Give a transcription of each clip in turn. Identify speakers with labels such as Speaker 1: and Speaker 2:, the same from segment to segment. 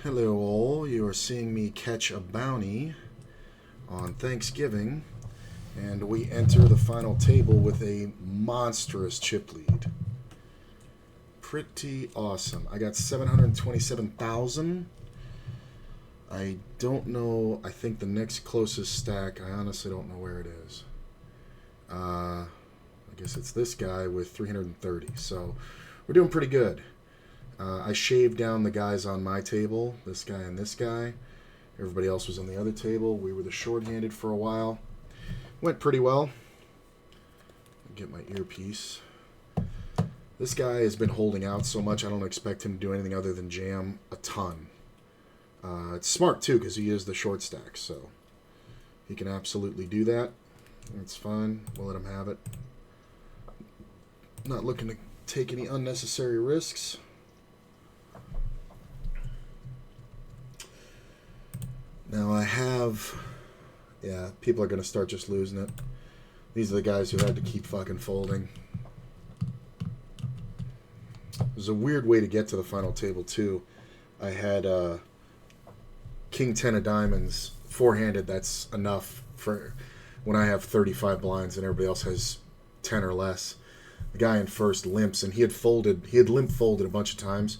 Speaker 1: Hello all, you are seeing me catch a bounty on Thanksgiving, and we enter the final table with a monstrous chip lead. Pretty awesome. I got 727,000. I don't know, I think the next closest stack, I honestly don't know where it is. I guess it's this guy with 330, so we're doing pretty good. I shaved down the guys on my table, this guy and this guy. Everybody else was on the other table. We were the short-handed for a while. Went pretty well. Get my earpiece. This guy has been holding out so much, I don't expect him to do anything other than jam a ton. It's smart, too, because he is the short stack, so he can absolutely do that. It's fine. We'll let him have it. Not looking to take any unnecessary risks. Now I have, yeah, people are going to start just losing it. These are the guys who had to keep fucking folding. There's a weird way to get to the final table, too. I had King 10 of diamonds, four-handed, that's enough for when I have 35 blinds and everybody else has 10 or less. The guy in first limps, and he had limp folded a bunch of times,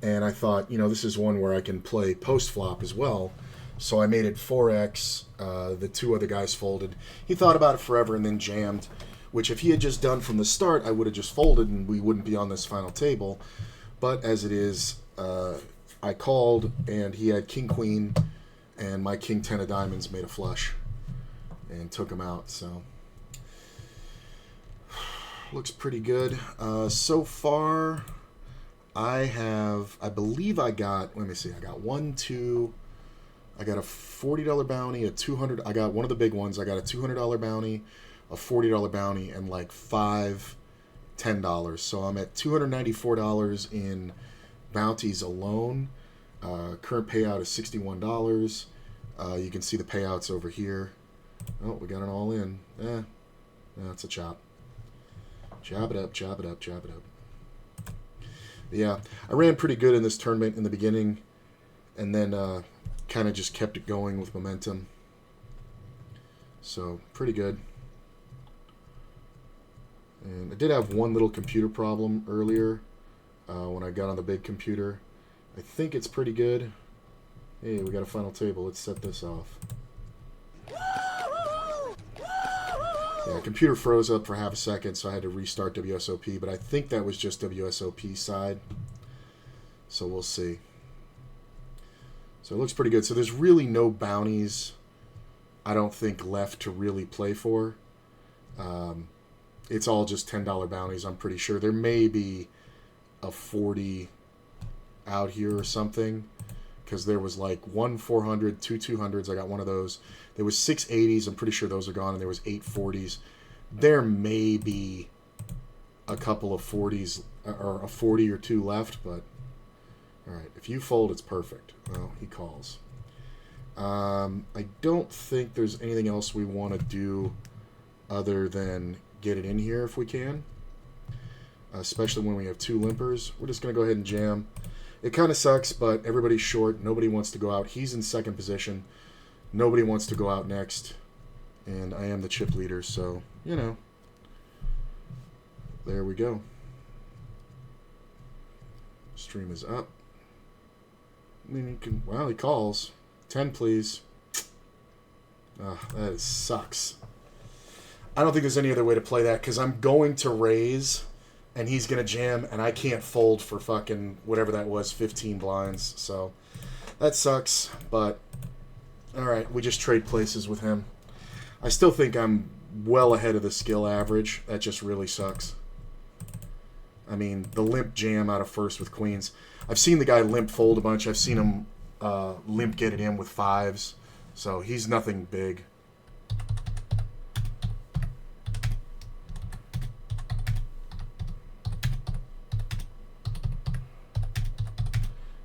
Speaker 1: and I thought, you know, this is one where I can play post-flop as well. So I made it 4x. The two other guys folded. He thought about it forever and then jammed, which if he had just done from the start, I would have just folded and we wouldn't be on this final table. But as it is, I called and he had king queen and my king 10 of diamonds made a flush and took him out. So looks pretty good. So far, I believe I got, let me see, I got I got a $40 bounty, a $200. I got one of the big ones. I got a $200 bounty, a $40 bounty, and like $5 $10. So I'm at $294 in bounties alone. Current payout is $61. You can see the payouts over here. Oh, we got it all in. That's a chop. Chop it up, chop it up, chop it up. Yeah, I ran pretty good in this tournament in the beginning, and then kind of just kept it going with momentum. So, pretty good. And I did have one little computer problem earlier when I got on the big computer. I think it's pretty good. Hey, we got a final table. Let's set this off. Yeah, computer froze up for half a second, so I had to restart WSOP, but I think that was just WSOP side. So we'll see. So it looks pretty good. So there's really no bounties, I don't think, left to really play for. It's all just $10 bounties, I'm pretty sure. There may be a 40 out here or something, because there was like one 400, two 200s. I got one of those. There was 6 80s. I'm pretty sure those are gone, and there was 8 40s. There may be a couple of 40s, or a 40 or 2 left, but all right, if you fold, it's perfect. Well, he calls. I don't think there's anything else we want to do other than get it in here if we can, especially when we have 2 limpers. We're just going to go ahead and jam. It kind of sucks, but everybody's short. Nobody wants to go out. He's in second position. Nobody wants to go out next, and I am the chip leader, so, you know, there we go. Stream is up. I mean, you can. Well, he calls. 10, please. That sucks. I don't think there's any other way to play that because I'm going to raise, and he's going to jam, and I can't fold for fucking whatever that was, 15 blinds. So that sucks, but all right, we just trade places with him. I still think I'm well ahead of the skill average. That just really sucks. I mean, the limp jam out of first with queens. I've seen the guy limp fold a bunch. I've seen him limp get it in with 5s. So he's nothing big.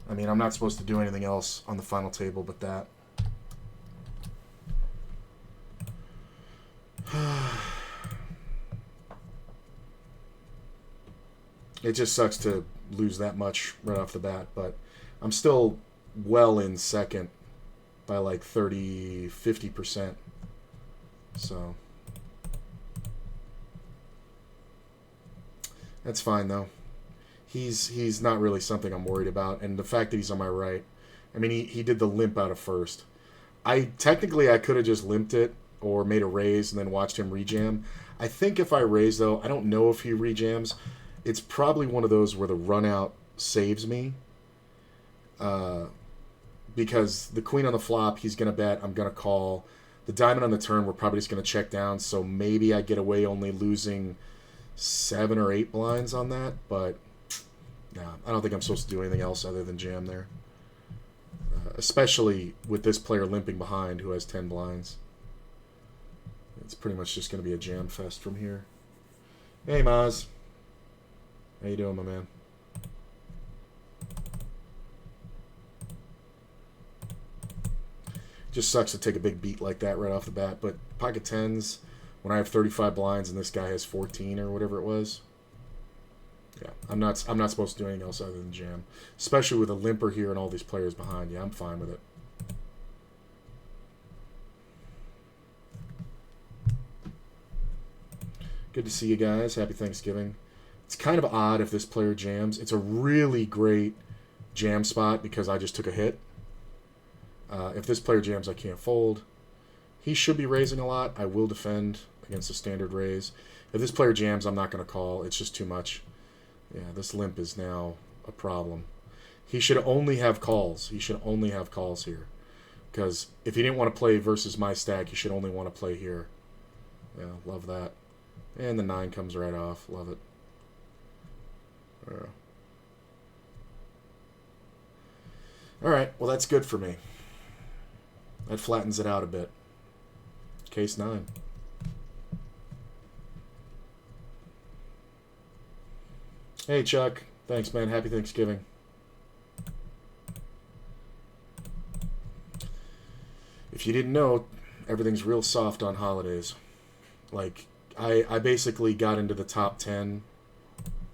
Speaker 1: I mean, I'm not supposed to do anything else on the final table but that. It just sucks to lose that much right off the bat, but I'm still well in second by like 30-50%. So that's fine though. He's not really something I'm worried about, and the fact that he's on my right, I mean he did the limp out of first. I could have just limped it or made a raise and then watched him rejam. I think if I raise though, I don't know if he rejams. It's probably one of those where the run out saves me. Because the queen on the flop, he's gonna bet, I'm gonna call. The diamond on the turn, we're probably just gonna check down. So maybe I get away only losing 7 or 8 blinds on that, but no, I don't think I'm supposed to do anything else other than jam there. Especially with this player limping behind who has 10 blinds. It's pretty much just going to be a jam fest from here. Hey, Maz. How you doing, my man? Just sucks to take a big beat like that right off the bat, but pocket 10s, when I have 35 blinds and this guy has 14 or whatever it was, yeah, I'm not supposed to do anything else other than jam. Especially with a limper here and all these players behind. Yeah, I'm fine with it. Good to see you guys. Happy Thanksgiving. It's kind of odd if this player jams. It's a really great jam spot because I just took a hit. If this player jams, I can't fold. He should be raising a lot. I will defend against a standard raise. If this player jams, I'm not going to call. It's just too much. Yeah, this limp is now a problem. He should only have calls. He should only have calls here. Because if he didn't want to play versus my stack, he should only want to play here. Yeah, love that. And the 9 comes right off. Love it. Alright, well that's good for me. That flattens it out a bit. Case 9. Hey, Chuck. Thanks, man. Happy Thanksgiving. If you didn't know, everything's real soft on holidays. Like, I basically got into the top 10.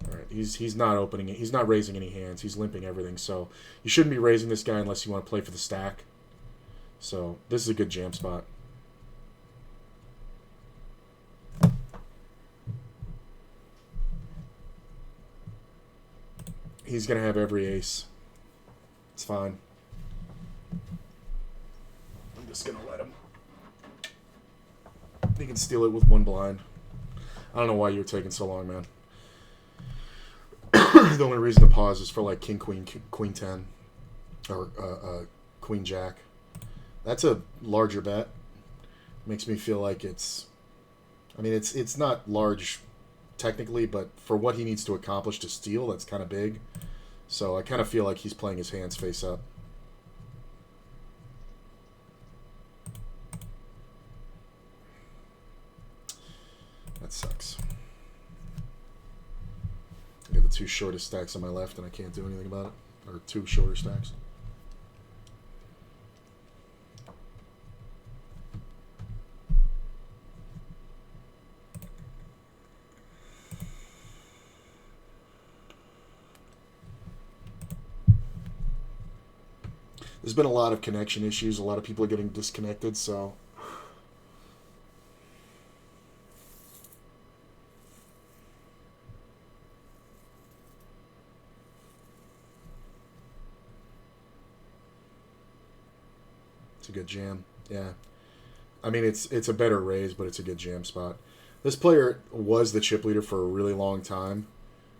Speaker 1: All right, he's not opening it. He's not raising any hands. He's limping everything. So you shouldn't be raising this guy unless you want to play for the stack. So this is a good jam spot. He's going to have every ace. It's fine. I'm just going to let him. He can steal it with 1 blind. I don't know why you were taking so long, man. The only reason to pause is for like king, queen 10. Or queen jack. That's a larger bet. Makes me feel like it's... I mean, it's not large technically, but for what he needs to accomplish to steal, that's kind of big. So I kind of feel like he's playing his hands face up. That sucks. I got the 2 shortest stacks on my left, and I can't do anything about it. Or 2 shorter stacks. There's been a lot of connection issues. A lot of people are getting disconnected, so... It's a good jam. Yeah. I mean, it's a better raise, but it's a good jam spot. This player was the chip leader for a really long time,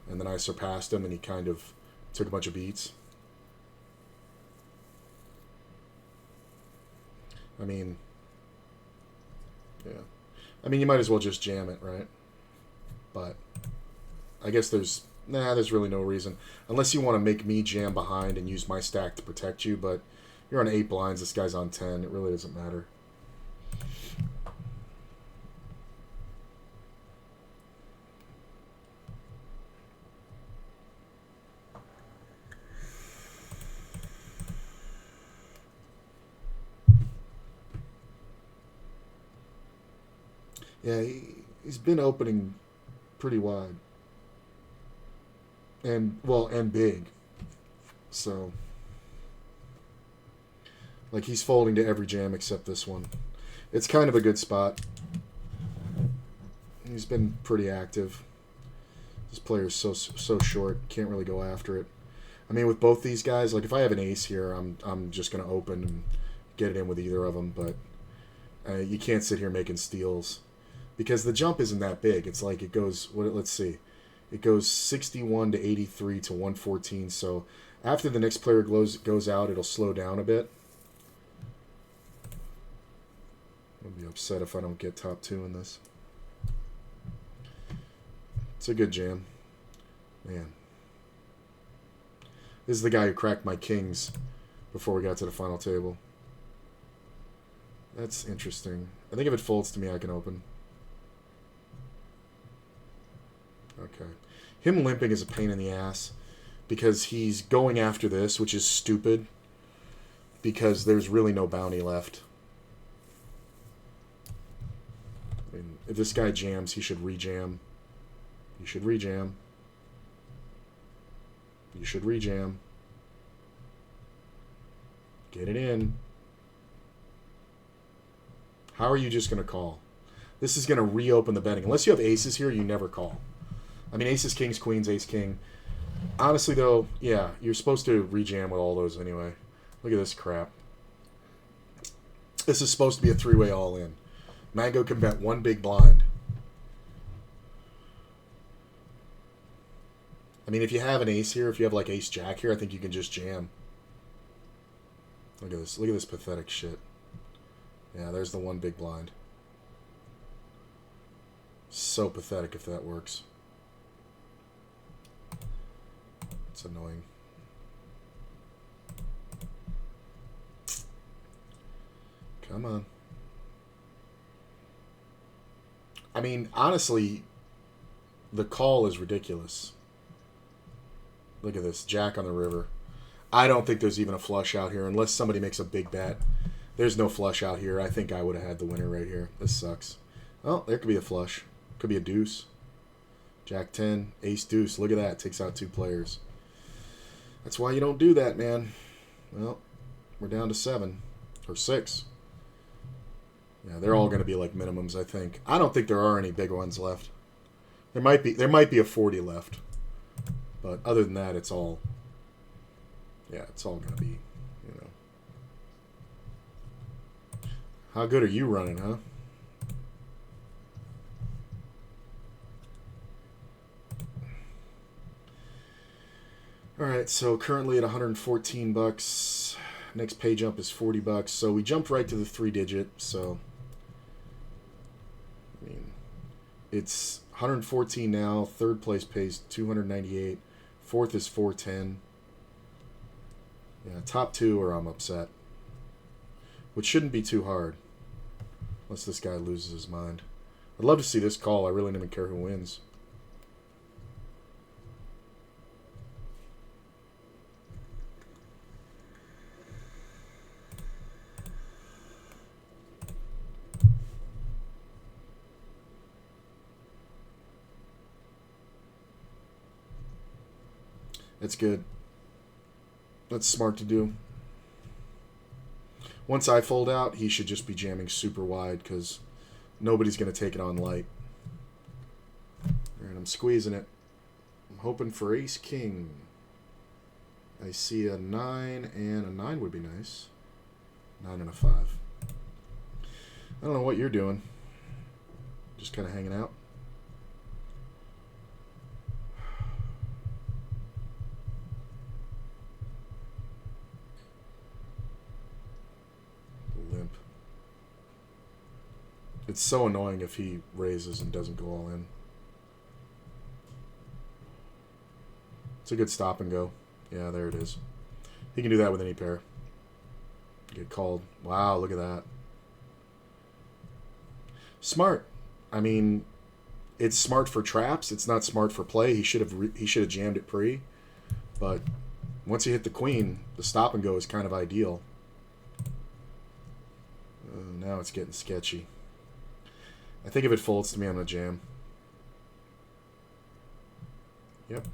Speaker 1: and then I surpassed him, and he kind of took a bunch of beats. I mean, yeah. I mean, you might as well just jam it, right? But I guess there's really no reason. Unless you want to make me jam behind and use my stack to protect you, but you're on 8 blinds, this guy's on 10. It really doesn't matter. Yeah, he's been opening pretty wide. And big. So Like, he's folding to every jam except this one. It's kind of a good spot. He's been pretty active. This player is so short, can't really go after it. I mean, with both these guys, like if I have an ace here, I'm just gonna open and get it in with either of them. But you can't sit here making steals because the jump isn't that big. It's like it goes. Let's see, it goes 61 to 83 to 114. So after the next player goes out, it'll slow down a bit. I'll be upset if I don't get top 2 in this. It's a good jam. Man. This is the guy who cracked my kings before we got to the final table. That's interesting. I think if it folds to me, I can open. Okay. Him limping is a pain in the ass because he's going after this, which is stupid because there's really no bounty left. I mean, if this guy jams, he should rejam. You should rejam. You should rejam. Get it in. How are you just going to call? This is going to reopen the betting. Unless you have aces here, you never call. I mean, aces, kings, queens, ace, king. Honestly, though, yeah, you're supposed to rejam with all those anyway. Look at this crap. This is supposed to be a 3-way all-in. Mango can bet 1 big blind. I mean, if you have an ace here, if you have like ace-jack here, I think you can just jam. Look at this. Look at this pathetic shit. Yeah, there's the 1 big blind. So pathetic if that works. It's annoying. Come on. I mean, honestly, the call is ridiculous. Look at this. Jack on the river. I don't think there's even a flush out here unless somebody makes a big bet. There's no flush out here. I think I would have had the winner right here. This sucks. Oh, there could be a flush. Could be a deuce. Jack 10. Ace deuce. Look at that. Takes out 2 players. That's why you don't do that, man. Well, we're down to 7. Or 6. Yeah, they're all going to be like minimums, I think. I don't think there are any big ones left. There might be a 40 left. But other than that, it's all... Yeah, it's all going to be, you know... How good are you running, huh? Alright, so currently at 114 bucks. Next pay jump is 40 bucks. So we jumped right to the 3-digit, so... I mean, it's 114 now. Third place pays 298. Fourth is 410. Yeah, top 2 or I'm upset. Which shouldn't be too hard. Unless this guy loses his mind. I'd love to see this call. I really don't even care who wins. That's good. That's smart to do. Once I fold out, he should just be jamming super wide because nobody's going to take it on light. Alright, I'm squeezing it. I'm hoping for ace-king. I see a 9, and a 9 would be nice. 9 and a 5. I don't know what you're doing. Just kind of hanging out. Limp. It's so annoying if he raises and doesn't go all in. It's a good stop and go. Yeah, there it is. He can do that with any pair. Get called. Wow, look at that. Smart. I mean, it's smart for traps. It's not smart for play. He should have jammed it pre. But once he hit the queen, the stop and go is kind of ideal. Now it's getting sketchy. I think if it folds to me, I'm going to jam. Yep.